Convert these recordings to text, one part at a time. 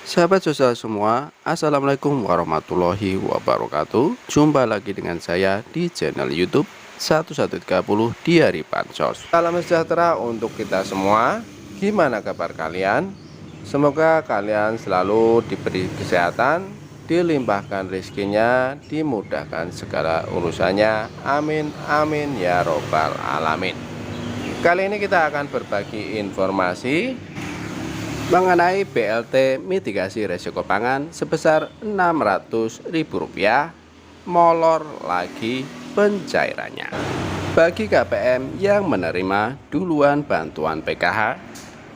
Sahabat sosial semua, Assalamualaikum warahmatullahi wabarakatuh. Jumpa lagi dengan saya di channel YouTube 1130 di hari Bansos. Salam sejahtera untuk kita semua. Gimana kabar kalian? Semoga kalian selalu diberi kesehatan, dilimpahkan rezekinya, dimudahkan segala urusannya. Amin amin ya robbal alamin. Kali ini kita akan berbagi informasi mengenai BLT mitigasi resiko pangan sebesar Rp600.000, molor lagi pencairannya. Bagi KPM yang menerima duluan bantuan PKH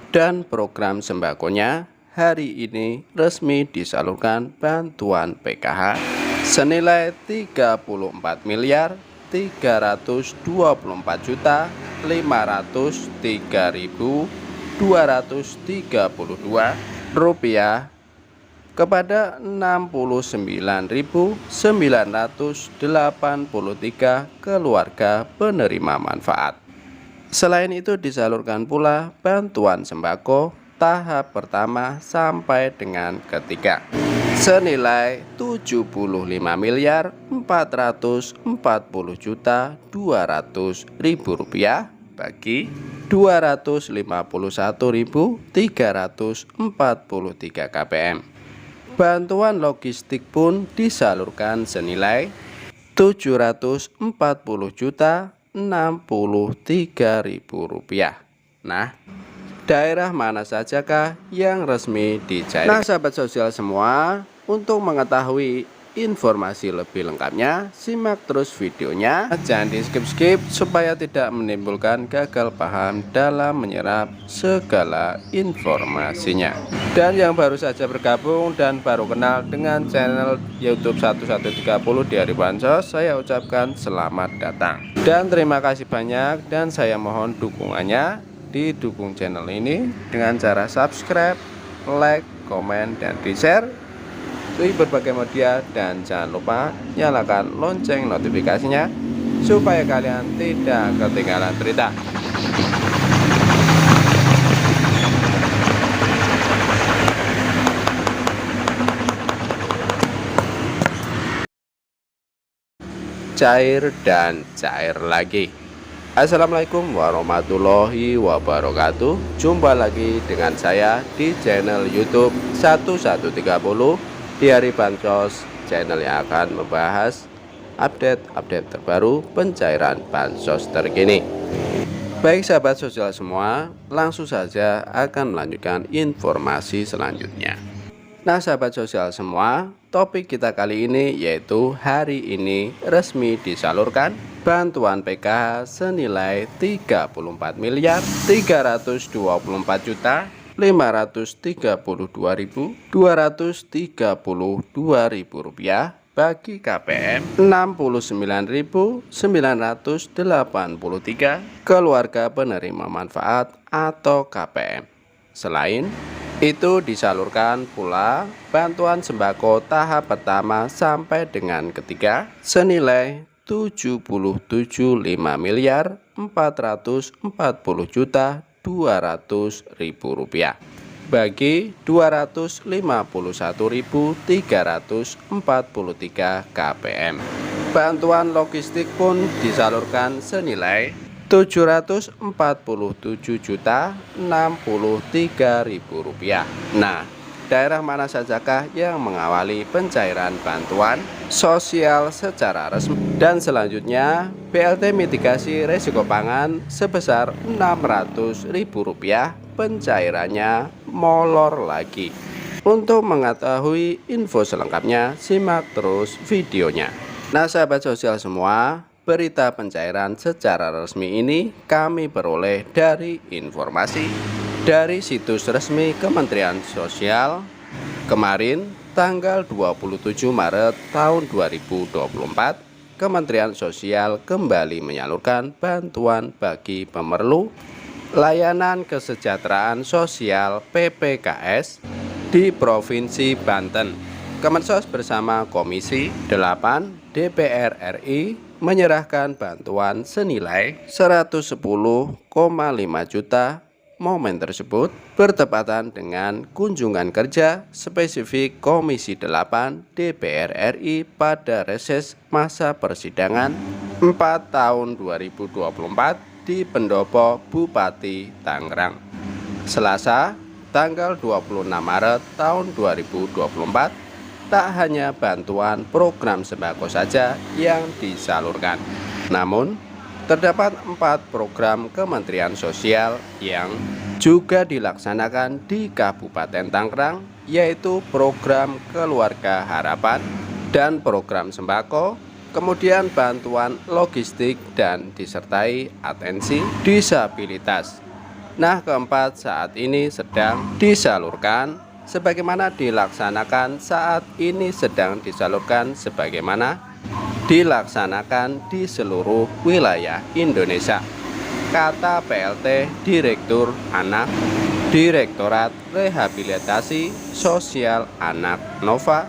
dan program sembakonya, hari ini resmi disalurkan bantuan PKH senilai Rp344.324.232 kepada 69.983 keluarga penerima manfaat. Selain itu disalurkan pula bantuan sembako tahap pertama sampai dengan ketiga senilai Rp75.440.200.000 bagi 251.343 KPM. Bantuan logistik pun disalurkan senilai Rp740.063.000. Nah, daerah mana sajakah yang resmi dicairkan? Nah, sahabat sosial semua, untuk mengetahui informasi lebih lengkapnya, simak terus videonya. Jangan di skip-skip supaya tidak menimbulkan gagal paham dalam menyerap segala informasinya. Dan yang baru saja bergabung dan baru kenal dengan channel YouTube 1130 di hari Bansos, saya ucapkan selamat datang. Dan terima kasih banyak, dan saya mohon dukungannya. Didukung channel ini dengan cara subscribe, like, komen, dan di-share di berbagai media, dan jangan lupa nyalakan lonceng notifikasinya supaya kalian tidak ketinggalan berita. Cair dan cair lagi. Assalamualaikum warahmatullahi wabarakatuh. Jumpa lagi dengan saya di channel YouTube 1130 di hari Bansos, channel yang akan membahas update terbaru pencairan bansos terkini. Baik sahabat sosial semua, langsung saja akan melanjutkan informasi selanjutnya. Nah sahabat sosial semua, topik kita kali ini yaitu hari ini resmi disalurkan bantuan PKH senilai Rp344.532.232 bagi KPM 69.983 keluarga penerima manfaat atau KPM. Selain itu disalurkan pula bantuan sembako tahap pertama sampai dengan ketiga senilai Rp75.440.200.000 bagi 251.343 KPM. Bantuan logistik pun disalurkan senilai Rp747.063.000. Nah, daerah mana sajakah yang mengawali pencairan bantuan sosial secara resmi? Dan selanjutnya, BLT mitigasi resiko pangan sebesar Rp600.000 pencairannya molor lagi. Untuk mengetahui info selengkapnya, simak terus videonya. Nah, sahabat sosial semua, berita pencairan secara resmi ini kami peroleh dari informasi dari situs resmi Kementerian Sosial kemarin tanggal 27 Maret tahun 2024. Kementerian Sosial kembali menyalurkan bantuan bagi pemerlu layanan kesejahteraan sosial PPKS di Provinsi Banten. Kemensos bersama Komisi 8 DPR RI menyerahkan bantuan senilai 110,5 juta momen tersebut bertepatan dengan kunjungan kerja spesifik Komisi 8 DPR RI pada reses masa persidangan 4 tahun 2024 di Pendopo Bupati Tangerang. Selasa, tanggal 26 Maret tahun 2024, tak hanya bantuan program sembako saja yang disalurkan, namun terdapat 4 program Kementerian Sosial yang juga dilaksanakan di Kabupaten Tangerang, yaitu program Keluarga Harapan dan program sembako, kemudian bantuan logistik dan disertai atensi disabilitas. Nah, keempat saat ini sedang disalurkan sebagaimana dilaksanakan di seluruh wilayah Indonesia, kata PLT Direktur Anak Direktorat Rehabilitasi Sosial Anak Nova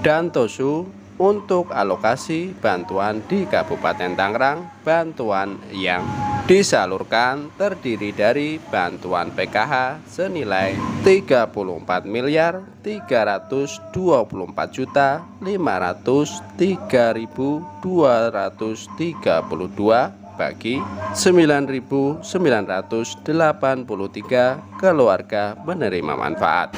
Dantosu. Untuk alokasi bantuan di Kabupaten Tangerang, bantuan yang disalurkan terdiri dari bantuan PKH senilai 34.324.503.232 bagi 9.983 keluarga penerima manfaat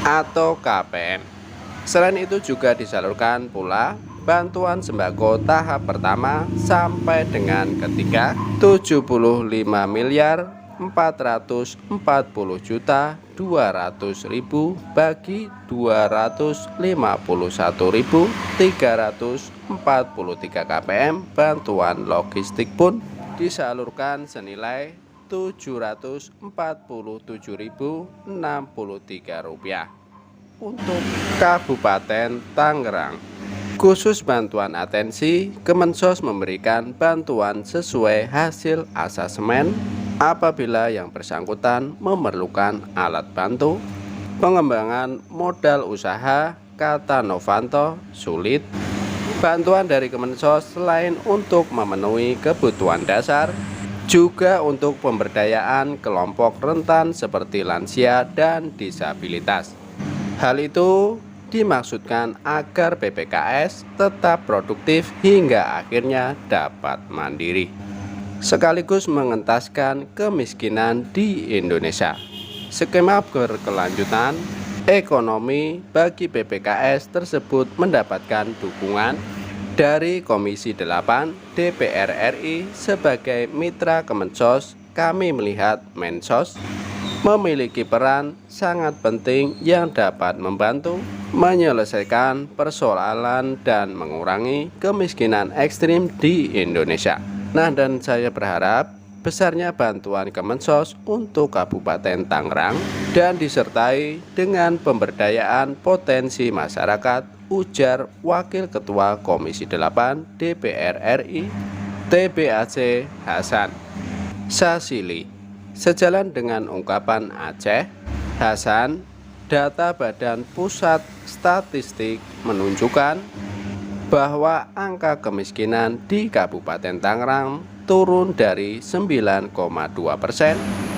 atau KPM. Selain itu juga disalurkan pula bantuan sembako tahap pertama sampai dengan ketiga 75.440.200.000 bagi 251.343 KPM. Bantuan logistik pun disalurkan senilai Rp747.063 untuk Kabupaten Tangerang. Khusus bantuan atensi, Kemensos memberikan bantuan sesuai hasil asesmen apabila yang bersangkutan memerlukan alat bantu, pengembangan modal usaha, kata Novanto, sulit. Bantuan dari Kemensos selain untuk memenuhi kebutuhan dasar, juga untuk pemberdayaan kelompok rentan seperti lansia dan disabilitas. Hal itu dimaksudkan agar PPKS tetap produktif hingga akhirnya dapat mandiri, sekaligus mengentaskan kemiskinan di Indonesia. Skema berkelanjutan ekonomi bagi PPKS tersebut mendapatkan dukungan dari Komisi 8 DPR RI sebagai mitra Kemensos. Kami melihat Mensos memiliki peran sangat penting yang dapat membantu menyelesaikan persoalan dan mengurangi kemiskinan ekstrim di Indonesia. Nah, dan saya berharap besarnya bantuan Kemensos untuk Kabupaten Tangerang dan disertai dengan pemberdayaan potensi masyarakat, ujar Wakil Ketua Komisi 8 DPR RI TBAC Hasan Sasili. Sejalan dengan ungkapan Aceh, Hasan, data Badan Pusat Statistik menunjukkan bahwa angka kemiskinan di Kabupaten Tangerang turun dari 9,2%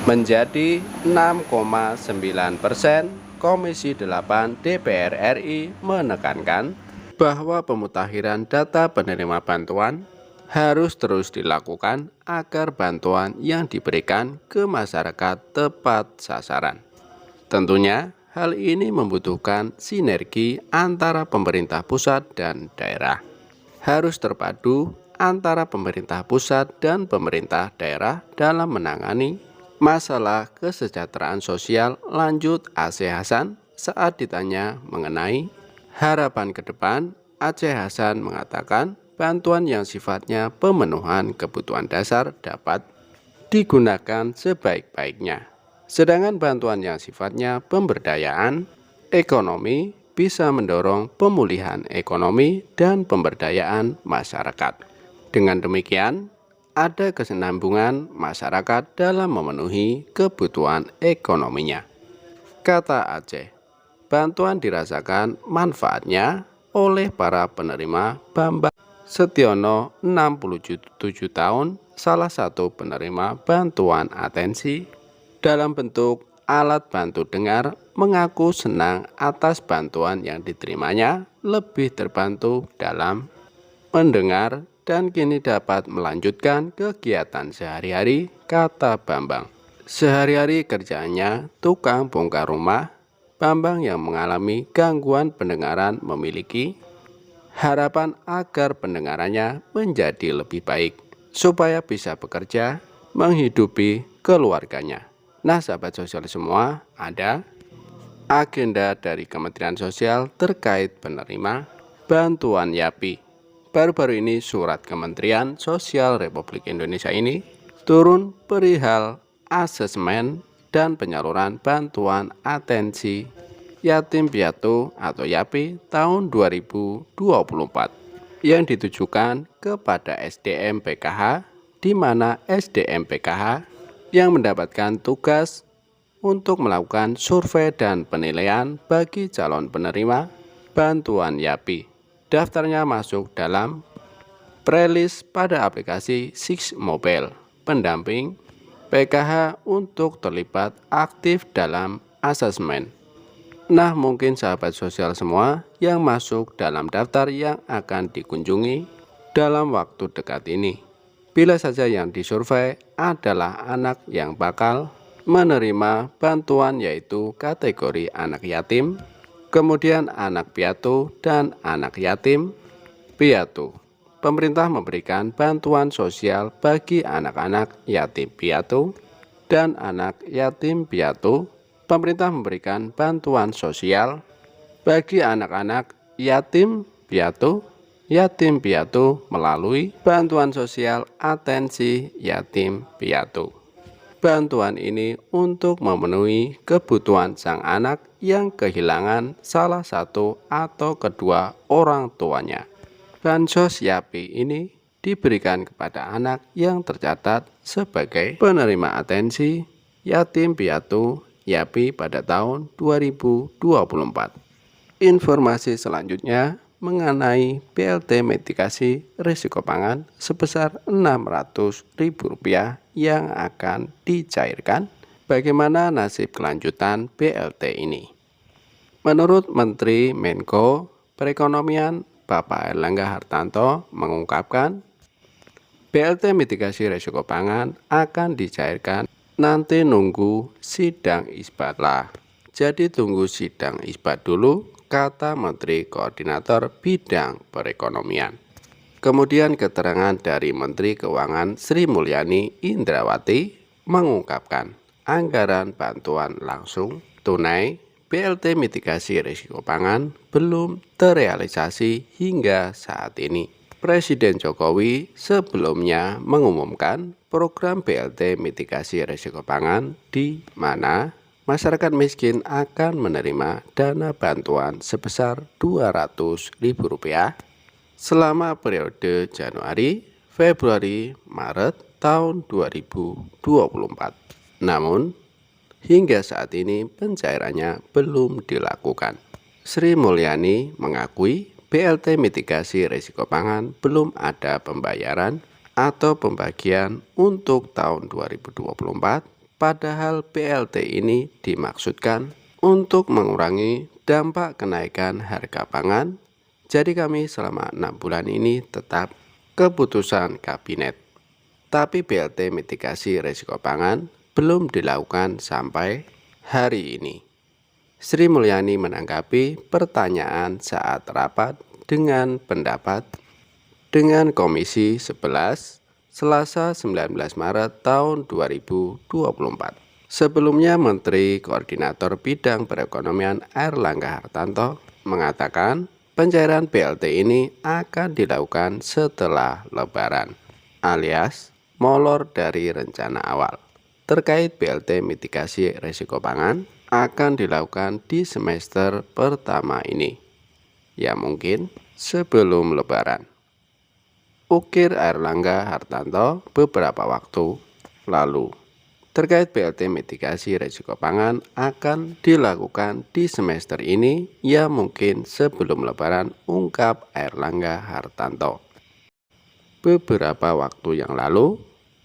menjadi 6,9%. Komisi 8 DPR RI menekankan bahwa pemutakhiran data penerima bantuan harus terus dilakukan agar bantuan yang diberikan ke masyarakat tepat sasaran. Tentunya hal ini membutuhkan sinergi antara pemerintah pusat dan daerah. Harus terpadu antara pemerintah pusat dan pemerintah daerah dalam menangani masalah kesejahteraan sosial, lanjut Aceh Hasan saat ditanya mengenai harapan ke depan. Aceh Hasan mengatakan bantuan yang sifatnya pemenuhan kebutuhan dasar dapat digunakan sebaik-baiknya. Sedangkan bantuan yang sifatnya pemberdayaan ekonomi bisa mendorong pemulihan ekonomi dan pemberdayaan masyarakat. Dengan demikian, ada kesinambungan masyarakat dalam memenuhi kebutuhan ekonominya. Kata Aceh, bantuan dirasakan manfaatnya oleh para penerima. Bambang Setiono, 67 tahun, salah satu penerima bantuan atensi, dalam bentuk alat bantu dengar mengaku senang atas bantuan yang diterimanya, lebih terbantu dalam mendengar dan kini dapat melanjutkan kegiatan sehari-hari, kata Bambang. Sehari-hari kerjaannya tukang bongkar rumah. Bambang yang mengalami gangguan pendengaran memiliki harapan agar pendengarannya menjadi lebih baik supaya bisa bekerja menghidupi keluarganya. Nah, sahabat sosial semua, ada agenda dari Kementerian Sosial terkait penerima bantuan YAPI. Baru-baru ini surat Kementerian Sosial Republik Indonesia ini turun perihal asesmen dan penyaluran bantuan atensi yatim piatu atau YAPI tahun 2024 yang ditujukan kepada SDM PKH, di mana SDM PKH yang mendapatkan tugas untuk melakukan survei dan penilaian bagi calon penerima bantuan YAPI. Daftarnya masuk dalam prelist pada aplikasi Six Mobile, pendamping PKH untuk terlibat aktif dalam asesmen. Nah, mungkin sahabat sosial semua yang masuk dalam daftar yang akan dikunjungi dalam waktu dekat ini. Bila saja yang disurvei adalah anak yang bakal menerima bantuan, yaitu kategori anak yatim, kemudian anak piatu dan anak yatim piatu. Pemerintah memberikan bantuan sosial bagi anak-anak yatim piatu dan anak yatim piatu. Pemerintah memberikan bantuan sosial bagi anak-anak yatim piatu melalui bantuan sosial atensi yatim piatu. Bantuan ini untuk memenuhi kebutuhan sang anak yang kehilangan salah satu atau kedua orang tuanya. Bansos YAPI ini diberikan kepada anak yang tercatat sebagai penerima atensi yatim piatu YAPI pada tahun 2024. Informasi selanjutnya mengenai BLT mitigasi risiko pangan sebesar Rp600.000 yang akan dicairkan. Bagaimana nasib kelanjutan BLT ini? Menurut Menteri Menko Perekonomian Bapak Airlangga Hartarto mengungkapkan, BLT mitigasi risiko pangan akan dicairkan nanti nunggu sidang isbat lah. Jadi tunggu sidang isbat dulu, kata Menteri Koordinator Bidang Perekonomian. Kemudian keterangan dari Menteri Keuangan Sri Mulyani Indrawati mengungkapkan anggaran bantuan langsung tunai BLT mitigasi risiko pangan belum terrealisasi hingga saat ini. Presiden Jokowi sebelumnya mengumumkan program BLT mitigasi risiko pangan di mana masyarakat miskin akan menerima dana bantuan sebesar Rp200.000 selama periode Januari, Februari, Maret tahun 2024. Namun, hingga saat ini pencairannya belum dilakukan. Sri Mulyani mengakui BLT mitigasi risiko pangan belum ada pembayaran atau pembagian untuk tahun 2024, padahal BLT ini dimaksudkan untuk mengurangi dampak kenaikan harga pangan. Jadi kami selama 6 bulan ini tetap keputusan kabinet. Tapi BLT mitigasi risiko pangan belum dilakukan sampai hari ini. Sri Mulyani menanggapi pertanyaan saat rapat dengan pendapat dengan Komisi 11 Selasa 19 Maret tahun 2024. Sebelumnya Menteri Koordinator Bidang Perekonomian Airlangga Hartarto mengatakan pencairan BLT ini akan dilakukan setelah Lebaran, alias molor dari rencana awal. Terkait BLT mitigasi risiko pangan akan dilakukan di semester pertama ini, ya mungkin sebelum Lebaran, ukir Airlangga Hartarto beberapa waktu lalu. Terkait BLT mitigasi risiko pangan akan dilakukan di semester ini, ya mungkin sebelum Lebaran, ungkap Airlangga Hartarto. Beberapa waktu yang lalu,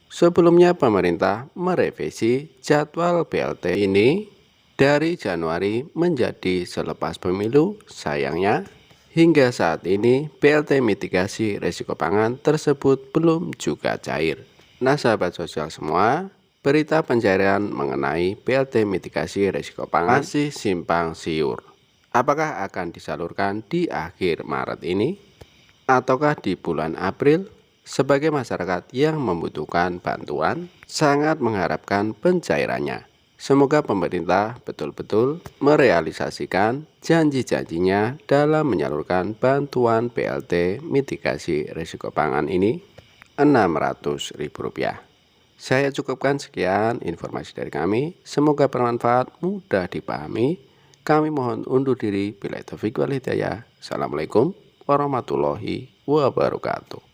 Sebelumnya pemerintah merevisi jadwal BLT ini dari Januari menjadi selepas pemilu. Sayangnya hingga saat ini BLT mitigasi risiko pangan tersebut belum juga cair. Nah sahabat sosial semua, berita pencairan mengenai BLT mitigasi risiko pangan masih simpang siur. Apakah akan disalurkan di akhir Maret ini ataukah di bulan April? Sebagai masyarakat yang membutuhkan bantuan, sangat mengharapkan pencairannya. Semoga pemerintah betul-betul merealisasikan janji-janjinya dalam menyalurkan bantuan BLT mitigasi risiko pangan ini Rp600.000. Saya cukupkan sekian informasi dari kami. Semoga bermanfaat, mudah dipahami. Kami mohon undur diri. Billahi taufiq wal hidayah. Assalamualaikum warahmatullahi wabarakatuh.